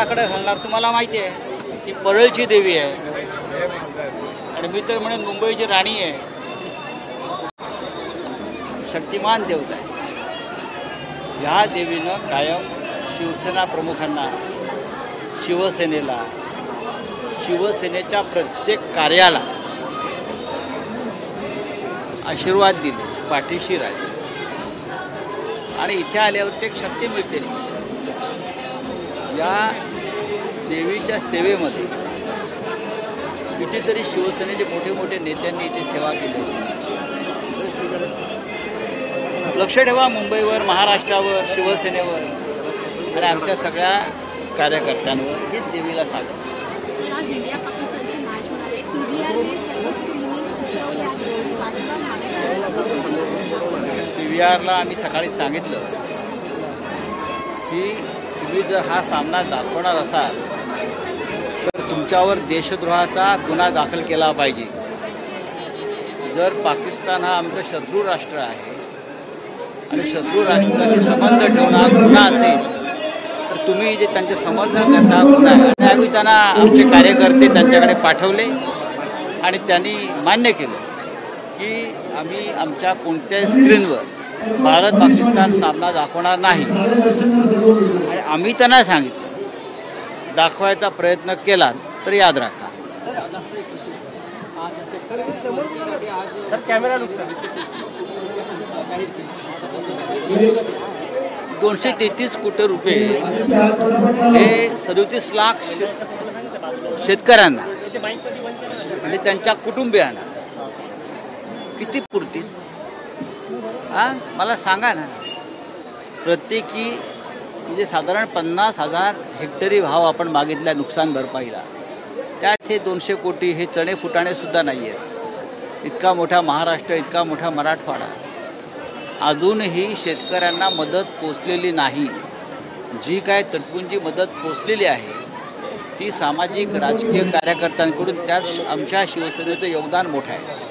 कडे घालणार तुम्हाला माहिती आहे की परळची देवी आहे आणि मी तर म्हणेन मुंबईची राणी आहे, शक्तिमान देवता आहे। ह्या देवीनं कायम शिवसेना प्रमुखांना, शिवसेनेला, शिवसेनेच्या प्रत्येक कार्याला आशीर्वाद दिले, पाठीशी राहिले आणि इथे आल्यावर एक शक्ती मिळते। या देवीच्या सेवेमध्ये कितीतरी शिवसेनेचे मोठे मोठे नेत्यांनी इथे सेवा केली। लक्ष ठेवा मुंबईवर, महाराष्ट्रावर, शिवसेनेवर आणि आमच्या सगळ्या कार्यकर्त्यांवर हे देवीला सांगतो। PVRला आम्ही सकाळी सांगितलं की तुम्ही जर हा सामना दाखवणार असाल तर तुमच्यावर देशद्रोहाचा गुन्हा दाखल केला पाहिजे। जर पाकिस्तान हा आमचं शत्रू राष्ट्र आहे आणि शत्रू राष्ट्राशी संबंध ठेवणार गुन्हा असेल तर तुम्ही जे त्यांचे समर्थन करता गुन्हा आहे। आम्ही त्यांना आमचे कार्यकर्ते त्यांच्याकडे पाठवले आणि त्यांनी मान्य केलं की आम्ही आमच्या कोणत्याही स्क्रीनवर भारत पाकिस्तान सामना दाखवणार नाही। आणि आम्ही त्यांना सांगितलं दाखवायचा प्रयत्न केला तर याद राखा। कॅमेरा 233 कोटी रुपये हे 37 लाख शेतकऱ्यांना आणि त्यांच्या कुटुंबियांना किती पुरतील? मला सांगा ना। प्रत्येकी म्हणजे साधारण 50,000 हेक्टरी भाव आपण मागितला नुकसान भरपाईला, त्यात हे 200 कोटी हे चणे फुटाणे सुद्धा नाही आहेत। इतका मोठा महाराष्ट्र, इतका मोठा मराठवाडा, अजूनही शेतकऱ्यांना मदत पोचलेली नाही। जी काय तटपुंजी मदत पोचलेली आहे ती सामाजिक राजकीय कार्यकर्त्यांकडून, त्यात आमच्या शिवसेनेचं योगदान मोठं आहे।